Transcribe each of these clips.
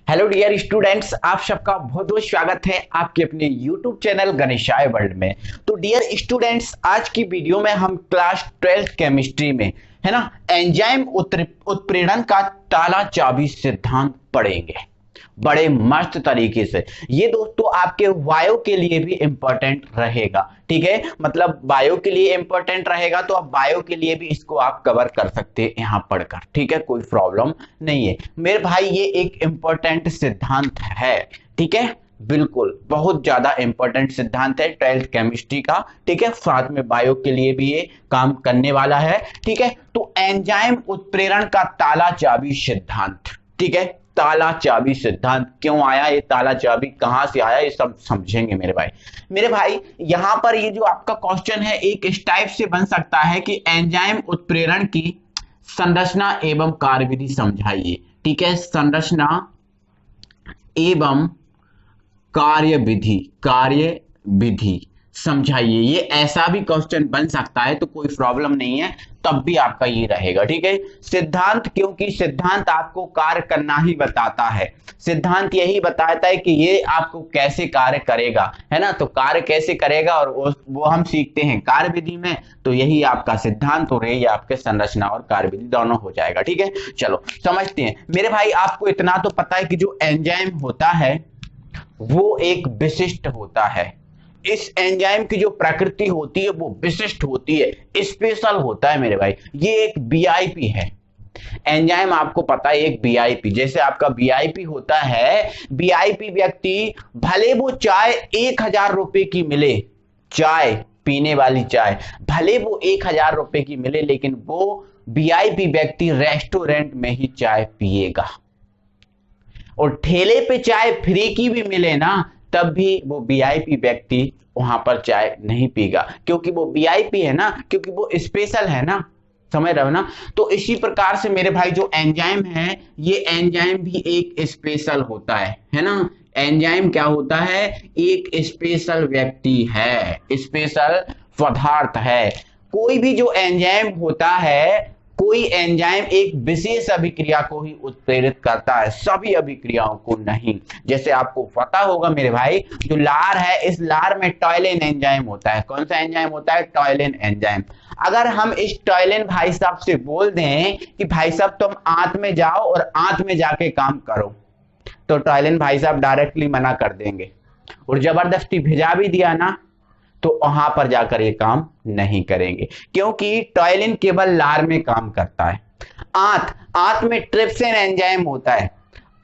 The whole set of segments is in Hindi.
हेलो डियर स्टूडेंट्स, आप सबका बहुत बहुत स्वागत है आपके अपने यूट्यूब चैनल गणेशाय वर्ल्ड में। तो डियर स्टूडेंट्स, आज की वीडियो में हम क्लास 12 केमिस्ट्री में है ना एंजाइम उत्प्रेरण का ताला चाबी सिद्धांत पढ़ेंगे बड़े मस्त तरीके से। ये दोस्तों आपके बायो के लिए भी इंपॉर्टेंट रहेगा, ठीक है। मतलब बायो के लिए इंपॉर्टेंट रहेगा तो आप बायो के लिए भी इसको आप कवर कर सकते हैं यहाँ पढ़कर, ठीक है, कोई प्रॉब्लम नहीं है मेरे भाई। ये एक इंपॉर्टेंट सिद्धांत है, ठीक है, बिल्कुल बहुत ज्यादा इंपॉर्टेंट सिद्धांत है 12th केमिस्ट्री का, ठीक है। साथ में बायो के लिए भी ये काम करने वाला है, ठीक है। तो एंजाइम उत्प्रेरण का ताला चाबी सिद्धांत, ठीक है। ताला चाबी सिद्धांत क्यों आया, ये ताला चाबी कहां से आया, ये सब समझेंगे मेरे भाई। मेरे भाई यहां पर ये जो आपका क्वेश्चन है एक इस टाइप से बन सकता है कि एंजाइम उत्प्रेरण की संरचना एवं कार्यविधि समझाइए, ठीक है। संरचना एवं कार्यविधि समझाइए। ये ऐसा भी क्वेश्चन बन सकता है तो कोई प्रॉब्लम नहीं है, तब भी आपका ये रहेगा, ठीक है। सिद्धांत, क्योंकि सिद्धांत आपको कार्य करना ही बताता है। सिद्धांत यही बताता है कि ये आपको कैसे कार्य करेगा, है ना। तो कार्य कैसे करेगा और वो हम सीखते हैं कार्यविधि में। तो यही आपका सिद्धांत और ये आपके संरचना और कार्यविधि दोनों हो जाएगा, ठीक है। चलो समझते हैं मेरे भाई। आपको इतना तो पता है कि जो एंजाइम होता है वो एक विशिष्ट होता है। इस एंजाइम की जो प्रकृति होती है वो विशिष्ट होती है, स्पेशल होता है मेरे भाई। ये एक वीआईपी है एंजाइम, आपको पता है एक वीआईपी। जैसे आपका वीआईपी होता है, वीआईपी व्यक्ति भले वो चाय 1000 रुपए की मिले, चाय पीने वाली चाय भले वो 1000 रुपए की मिले, लेकिन वो वीआईपी व्यक्ति रेस्टोरेंट में ही चाय पिएगा। और ठेले पे चाय फ्री की भी मिले ना, तब भी वो वीआईपी व्यक्ति वहां पर चाय नहीं पीगा, क्योंकि वो वीआईपी है ना, क्योंकि वो स्पेशल है ना, समझ रहे हो ना। तो इसी प्रकार से मेरे भाई जो एंजाइम है, ये एंजाइम भी एक स्पेशल होता है ना। एंजाइम क्या होता है, एक स्पेशल व्यक्ति है, स्पेशल पदार्थ है। कोई भी जो एंजाइम होता है, कोई एंजाइम एक विशेष अभिक्रिया को ही उत्प्रेरित करता है, सभी अभिक्रियाओं को नहीं। जैसे आपको पता होगा मेरे भाई, जो लार है, इस लार में टॉयलिन एंजाइम होता है। कौन सा एंजाइम होता है, टॉयलिन एंजाइम। अगर हम इस टॉयलिन भाई साहब से बोल दें कि भाई साहब तुम आंत में जाओ और आंत में जाके काम करो, तो टॉयलिन भाई साहब डायरेक्टली मना कर देंगे। और जबरदस्ती भिजा भी दिया ना, तो वहां पर जाकर ये काम नहीं करेंगे, क्योंकि टॉयलिन केवल लार में काम करता है। आंत में ट्रिप्सिन एंजाइम होता है,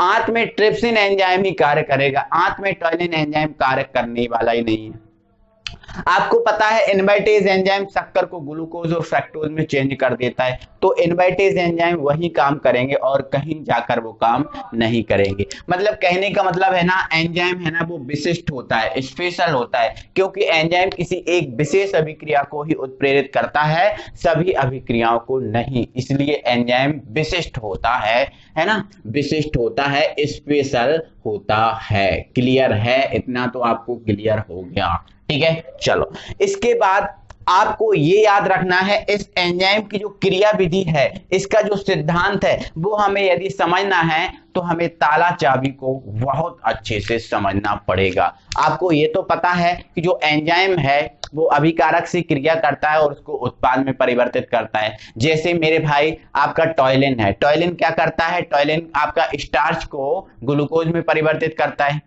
आंत में ट्रिप्सिन एंजाइम ही कार्य करेगा, आंत में टॉयलिन एंजाइम कार्य करने वाला ही नहीं है। आपको पता है इनवर्टेज एंजाइम शक्कर को ग्लूकोज और फ्रक्टोज में चेंज कर देता है, तो इनवर्टेज एंजाइम वही काम करेंगे और कहीं जाकर वो काम नहीं करेंगे। मतलब कहने का मतलब है ना, एंजाइम है ना वो विशिष्ट होता है, स्पेशल होता है, क्योंकि एंजाइम किसी एक विशेष अभिक्रिया को ही उत्प्रेरित करता है, सभी अभिक्रियाओं को नहीं। इसलिए एंजाइम विशिष्ट होता है ना, विशिष्ट होता है, स्पेशल होता है। क्लियर है, इतना तो आपको क्लियर हो गया, ठीक है। चलो इसके बाद आपको ये याद रखना है, इस एंजाइम की जो क्रिया विधि है, इसका जो सिद्धांत है, वो हमें यदि समझना है तो हमें ताला चाबी को बहुत अच्छे से समझना पड़ेगा। आपको ये तो पता है कि जो एंजाइम है वो अभिकारक से क्रिया करता है और उसको उत्पाद में परिवर्तित करता है। जैसे मेरे भाई आपका टॉयलिन है, टॉयलिन क्या करता है, टॉयलिन आपका स्टार्च को ग्लूकोज में परिवर्तित करता है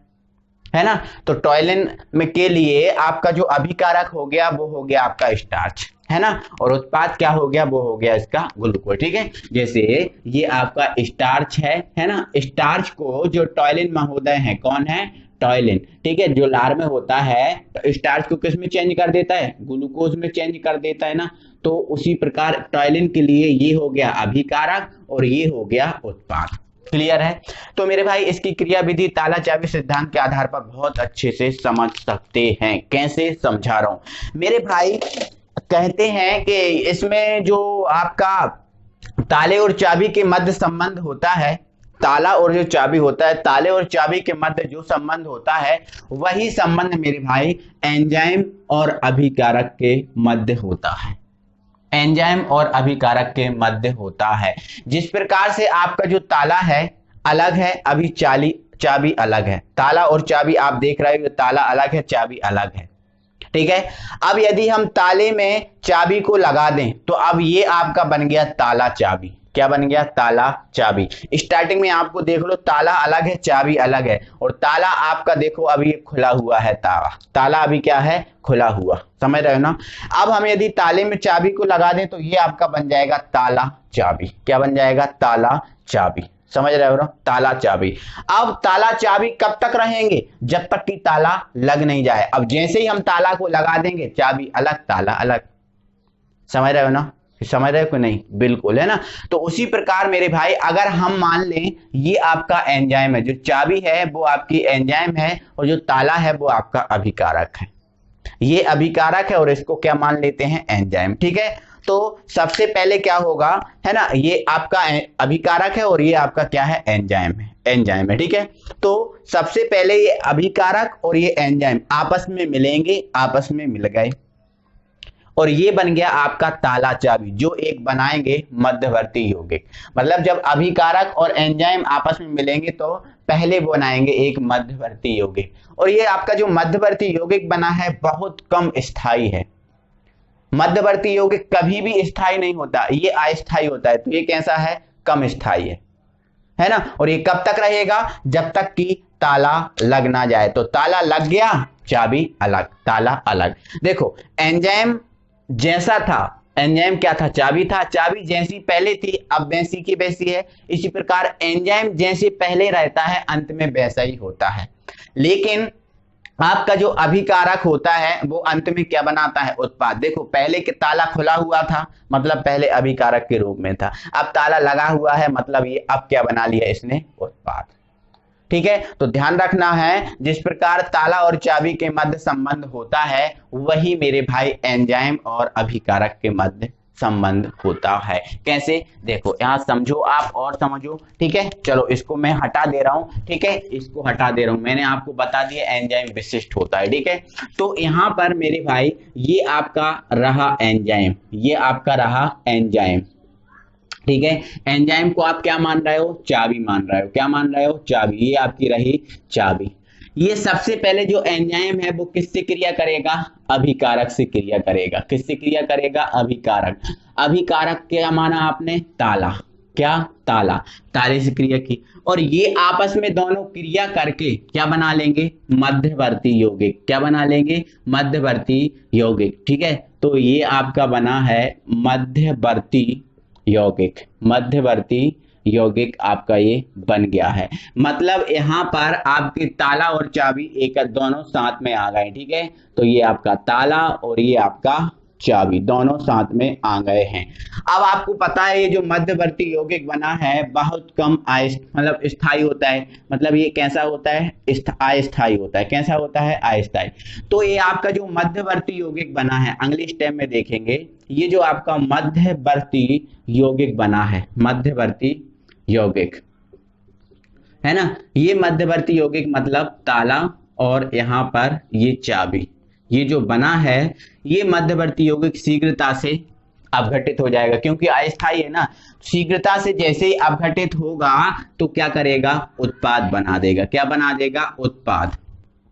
ना। तो टॉयलिन में के लिए आपका जो अभिकारक हो गया वो हो गया आपका स्टार्च, है ना, और उत्पाद क्या हो गया, वो हो गया इसका ग्लूकोज, ठीक है। जैसे ये आपका स्टार्च है ना, स्टार्च को जो टॉयलिन महोदय है, कौन है, टॉयलिन, ठीक है, जो लार में होता है, तो स्टार्च को किस में चेंज कर देता है, ग्लूकोज में चेंज कर देता है ना। तो उसी प्रकार टॉयलिन के लिए ये हो गया अभिकारक और ये हो गया उत्पाद। क्लियर है। तो मेरे भाई इसकी क्रिया विधि ताला चाबी सिद्धांत के आधार पर बहुत अच्छे से समझ सकते हैं। कैसे समझा रहा हूं मेरे भाई, कहते हैं कि इसमें जो आपका ताले और चाबी के मध्य संबंध होता है, ताला और जो चाबी होता है, ताले और चाबी के मध्य जो संबंध होता है, वही संबंध मेरे भाई एंजाइम और अभिकारक के मध्य होता है। एंजाइम और अभिकारक के मध्य होता है। जिस प्रकार से आपका जो ताला है अलग है, अभी चाबी अलग है, ताला और चाबी आप देख रहे हो, ताला अलग है, चाबी अलग है, ठीक है। अब यदि हम ताले में चाबी को लगा दें तो अब ये आपका बन गया ताला चाबी। क्या बन गया? ताला चाबी। स्टार्टिंग में आपको देख लो ताला अलग है, चाबी अलग है, और ताला आपका देखो अभी ये खुला हुआ है, ताला अभी क्या है? खुला हुआ। समझ रहे हो ना? अब हम यदि ताले में चाबी को लगा दें तो ये आपका बन जाएगा ताला चाबी। क्या बन जाएगा? ताला चाबी। समझ रहे हो ना? ताला चाबी। अब ताला चाबी कब तक रहेंगे? जब तक कि ताला लग नहीं जाए। अब जैसे ही हम ताला को लगा देंगे, चाबी अलग, ताला अलग। समझ रहे हो ना? समझ रहे हो कि नहीं? बिल्कुल, है ना? तो उसी प्रकार मेरे भाई अगर हम मान लें ये आपका एंजाइम है, जो चाबी है वो आपकी एंजाइम है, और जो ताला है वो आपका अभिकारक है। ये अभिकारक है और इसको क्या मान लेते हैं? एंजाइम। ठीक है, तो सबसे पहले क्या होगा, है ना, ये आपका अभिकारक है और ये आपका क्या है? एंजाइम है, एंजाइम है। ठीक है, तो सबसे पहले ये अभिकारक और ये एंजाइम आपस में मिलेंगे, आपस में मिल गए और ये बन गया आपका ताला चाबी, जो एक बनाएंगे मध्यवर्ती यौगिक। मतलब जब अभिकारक और एंजाइम आपस में मिलेंगे तो पहले बनाएंगे एक मध्यवर्ती यौगिक, और ये आपका जो मध्यवर्ती यौगिक बना है बहुत कम स्थायी है। मध्यवर्ती यौगिक कभी भी स्थायी नहीं होता, ये अस्थायी होता है। तो ये कैसा है? कम स्थायी है ना? और ये कब तक रहेगा? जब तक कि ताला लग ना जाए। तो ताला लग गया, चाबी अलग, ताला अलग। देखो एंजाइम जैसा था, एंजाइम क्या था? चाबी था। चाबी जैसी पहले थी अब वैसी की वैसी है। इसी प्रकार एंजाइम जैसे पहले रहता है अंत में वैसा ही होता है। लेकिन आपका जो अभिकारक होता है वो अंत में क्या बनाता है? उत्पाद। देखो पहले के ताला खुला हुआ था, मतलब पहले अभिकारक के रूप में था। अब ताला लगा हुआ है, मतलब ये अब क्या बना लिया इसने? उत्पाद। ठीक है, तो ध्यान रखना है जिस प्रकार ताला और चाबी के मध्य संबंध होता है वही मेरे भाई एंजाइम और अभिकारक के मध्य संबंध होता है। कैसे? देखो यहाँ समझो आप और समझो। ठीक है, चलो इसको मैं हटा दे रहा हूं। ठीक है, इसको हटा दे रहा हूं, मैंने आपको बता दिया एंजाइम विशिष्ट होता है। ठीक है, तो यहाँ पर मेरे भाई ये आपका रहा एंजाइम, ये आपका रहा एंजाइम। ठीक है, एंजाइम को आप क्या मान रहे हो? चाबी मान रहे हो। क्या मान रहे हो? चाबी। ये आपकी रही चाबी। ये सबसे पहले जो एंजाइम है वो किससे क्रिया करेगा? अभिकारक से क्रिया करेगा। किससे क्रिया करेगा? अभिकारक। अभिकारक क्या माना आपने? ताला। क्या? ताला। ताले से क्रिया की, और ये आपस में दोनों क्रिया करके क्या बना लेंगे? मध्यवर्ती यौगिक। क्या बना लेंगे? मध्यवर्ती यौगिक। ठीक है, तो ये आपका बना है मध्यवर्ती यौगिक। मध्यवर्ती यौगिक आपका ये बन गया है। मतलब यहाँ पर आपके ताला और चाबी एक दोनों साथ में आ गए। ठीक है, तो ये आपका ताला और ये आपका चाबी दोनों साथ में आ गए हैं। अब आपको पता है ये जो मध्यवर्ती यौगिक बना है बहुत कम मतलब स्थायी होता है। मतलब ये कैसा होता है? अस्थायी होता है। कैसा होता है? अस्थायी। तो ये आपका जो मध्यवर्ती यौगिक बना है, अगले स्टेप में देखेंगे, ये जो आपका मध्यवर्ती यौगिक बना है, मध्यवर्ती यौगिक है ना, ये मध्यवर्ती यौगिक मतलब ताला और यहाँ पर ये चाबी, ये जो बना है ये मध्यवर्ती यौगिक शीघ्रता से अपघटित हो जाएगा, क्योंकि अस्थायी है ना। शीघ्रता से जैसे ही अपघटित होगा तो क्या करेगा? उत्पाद बना देगा। क्या बना देगा? उत्पाद।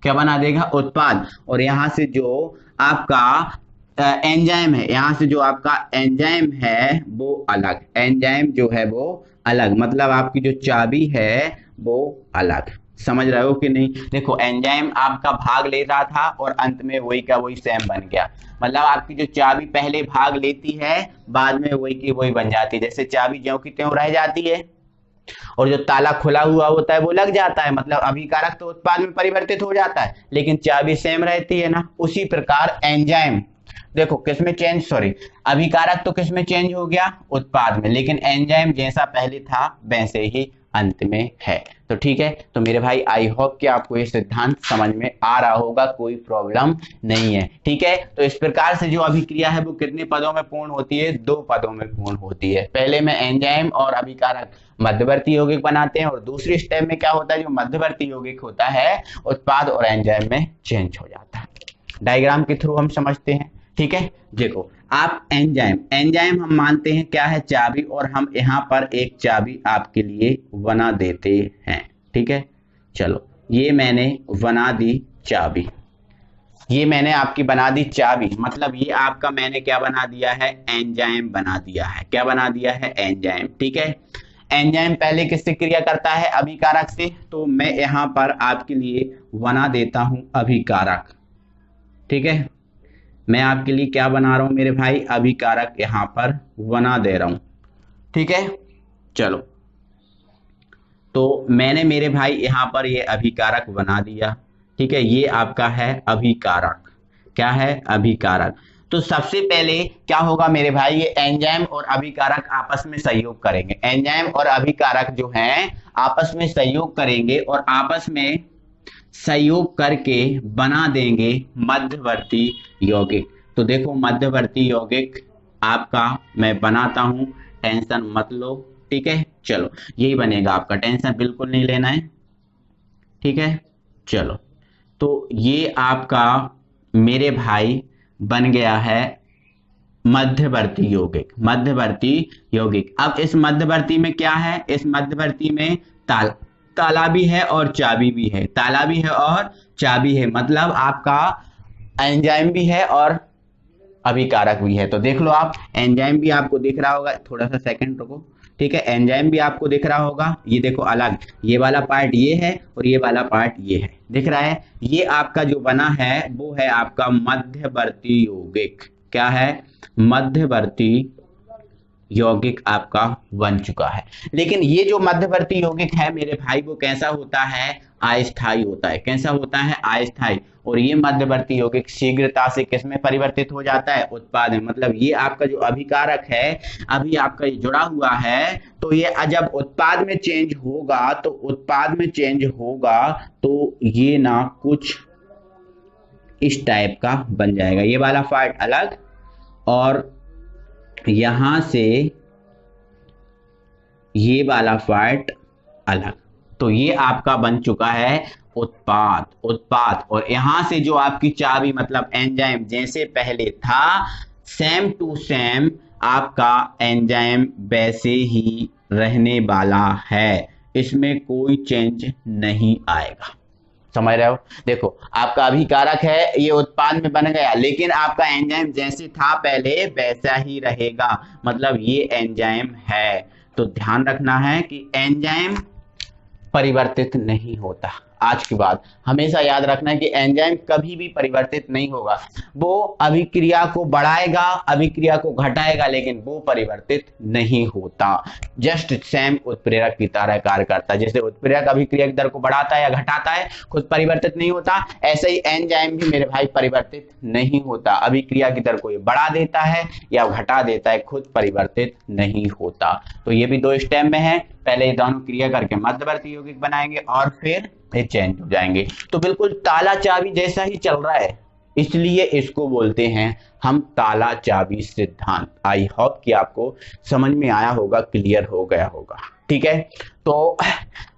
क्या बना देगा? उत्पाद। और यहाँ से जो आपका एंजाइम है, यहाँ से जो आपका एंजाइम है वो अलग, एंजाइम जो है वो अलग, मतलब आपकी जो चाबी है वो अलग। समझ रहे हो कि नहीं? देखो एंजाइम आपका भाग ले रहा था और अंत में वही का वही सेम बन गया। मतलब आपकी जो चाबी पहले भाग लेती है बाद में वही की वही बन जाती है। जैसे चाबी ज्यों की त्यों रह जाती है और जो ताला खुला हुआ होता है वो लग जाता है, मतलब अभिकारक तो उत्पाद में परिवर्तित हो जाता है लेकिन चाबी सेम रहती है ना। उसी प्रकार एंजाइम देखो किसमें चेंज, सॉरी अभिकारक तो किसमें चेंज हो गया? उत्पाद में, लेकिन एंजाइम जैसा पहले था वैसे ही अंत में है। तो ठीक है, तो मेरे भाई आई होप कि आपको ये सिद्धांत समझ में आ रहा होगा, कोई प्रॉब्लम नहीं है। ठीक है, तो इस प्रकार से जो अभिक्रिया है वो कितने पदों में पूर्ण होती है? 2 पदों में पूर्ण होती है। पहले में एंजाइम और अभिकारक मध्यवर्ती यौगिक बनाते हैं और दूसरी स्टेप में क्या होता है? जो मध्यवर्ती यौगिक होता है उत्पाद और एंजाइम में चेंज हो जाता है। डायग्राम के थ्रू हम समझते हैं। ठीक है, देखो आप एंजाइम हम मानते हैं क्या है? चाबी, और हम यहाँ पर एक चाबी आपके लिए बना देते हैं। ठीक है, चलो ये मैंने बना दी चाबी, ये मैंने आपकी बना दी चाबी, मतलब ये आपका मैंने क्या बना दिया है, एंजाइम बना दिया है। क्या बना दिया है, एंजाइम। ठीक है, एंजाइम पहले किससे क्रिया करता है, अभिकारक से। तो मैं यहां पर आपके लिए बना देता हूं अभिकारक। ठीक है, मैं आपके लिए क्या बना रहा हूं मेरे भाई, अभिकारक यहां पर बना दे रहा हूं। ठीक है, चलो तो मैंने मेरे भाई यहां पर ये अभिकारक बना दिया। ठीक है, ये आपका है अभिकारक। क्या है, अभिकारक। तो सबसे पहले क्या होगा मेरे भाई, ये एंजाइम और अभिकारक आपस में सहयोग करेंगे। एंजाइम और अभिकारक जो हैं आपस में सहयोग करेंगे और आपस में सहयोग करके बना देंगे मध्यवर्ती यौगिक। तो देखो मध्यवर्ती यौगिक आपका मैं बनाता हूं, टेंशन मत लो। ठीक है, चलो यही बनेगा आपका, टेंशन बिल्कुल नहीं लेना है। ठीक है, चलो तो ये आपका मेरे भाई बन गया है मध्यवर्ती यौगिक। मध्यवर्ती यौगिक, अब इस मध्यवर्ती में क्या है, इस मध्यवर्ती में ताला भी है और चाबी भी है। ताला भी है और चाबी है, मतलब आपका एंजाइम भी है और अभिकारक भी है। तो देख लो आप, एंजाइम भी आपको दिख रहा होगा, थोड़ा सा सेकंड रुको। ठीक है, एंजाइम भी आपको दिख रहा होगा, ये देखो अलग, ये वाला पार्ट ये है और ये वाला पार्ट ये है, दिख रहा है। ये आपका जो बना है वो है आपका मध्यवर्ती यौगिक। क्या है, मध्यवर्ती यौगिक आपका बन चुका है। लेकिन ये जो मध्यवर्ती यौगिक है मेरे भाई वो कैसा होता है, अस्थायी होता है। कैसा होता है, अस्थायी। और ये मध्यवर्ती यौगिक शीघ्रता से किसमें परिवर्तित हो जाता है, उत्पाद में। मतलब ये आपका जो अभिकारक है अभी आपका ये जुड़ा हुआ है, तो ये जब उत्पाद में चेंज होगा, तो उत्पाद में चेंज होगा तो ये ना कुछ इस टाइप का बन जाएगा। ये वाला पार्ट अलग और यहां से ये वाला पार्ट अलग। तो ये आपका बन चुका है उत्पाद। उत्पाद, और यहां से जो आपकी चाबी मतलब एंजाइम जैसे पहले था सेम टू सेम आपका एंजाइम वैसे ही रहने वाला है, इसमें कोई चेंज नहीं आएगा। समझ रहे हो, देखो आपका अभिकारक है ये उत्पाद में बन गया, लेकिन आपका एंजाइम जैसे था पहले वैसा ही रहेगा, मतलब ये एंजाइम है। तो ध्यान रखना है कि एंजाइम परिवर्तित नहीं होता। आज के बाद हमेशा याद रखना है कि एंजाइम कभी भी परिवर्तित नहीं होगा। वो अभिक्रिया को बढ़ाएगा, अभिक्रिया को घटाएगा, लेकिन वो परिवर्तित नहीं होता। जस्ट सेम उत्प्रेरक की तरह कार्य करता है। जैसे उत्प्रेरक अभिक्रिया की दर को बढ़ाता है या घटाता है, खुद परिवर्तित नहीं होता, ऐसे ही एंजाइम भी मेरे भाई परिवर्तित नहीं होता। अभिक्रिया की दर को ये बढ़ा देता है या घटा देता है, खुद परिवर्तित नहीं होता। तो ये भी दो स्टेप में है, पहले ये दोनों क्रिया करके मध्यवर्ती यौगिक बनाएंगे और फिर ये चेंज हो जाएंगे। तो बिल्कुल ताला चाबी जैसा ही चल रहा है, इसलिए इसको बोलते हैं हम ताला चाबी सिद्धांत। आई होप कि आपको समझ में आया होगा, क्लियर हो गया होगा। ठीक है, तो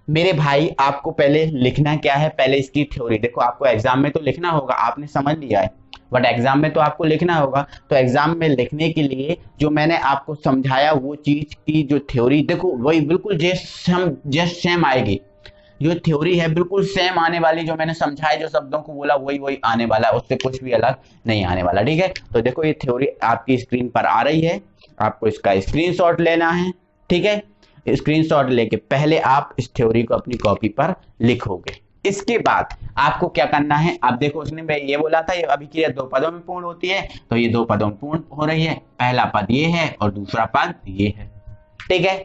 मेरे भाई आपको पहले लिखना क्या है, पहले इसकी थ्योरी देखो। आपको एग्जाम में तो लिखना होगा, आपने समझ लिया है, बट एग्जाम में तो आपको लिखना होगा। तो एग्जाम में लिखने के लिए जो मैंने आपको समझाया वो चीज की जो थ्योरी देखो वही बिल्कुल जस्ट सेम आएगी। जो थ्योरी है बिल्कुल सेम आने वाली, जो मैंने समझाया, जो शब्दों को बोला वही आने वाला है, उससे कुछ भी अलग नहीं आने वाला। ठीक है, तो देखो ये थ्योरी आपकी स्क्रीन पर आ रही है, आपको इसका स्क्रीनशॉट लेना है। ठीक है, स्क्रीनशॉट लेके पहले आप इस थ्योरी को अपनी कॉपी पर लिखोगे। इसके बाद आपको क्या करना है, आप देखो उसने मैं ये बोला था ये अभिक्रिया दो पदों में पूर्ण होती है, तो ये दो पदों में पूर्ण हो रही है। पहला पद ये है और दूसरा पद ये है। ठीक है,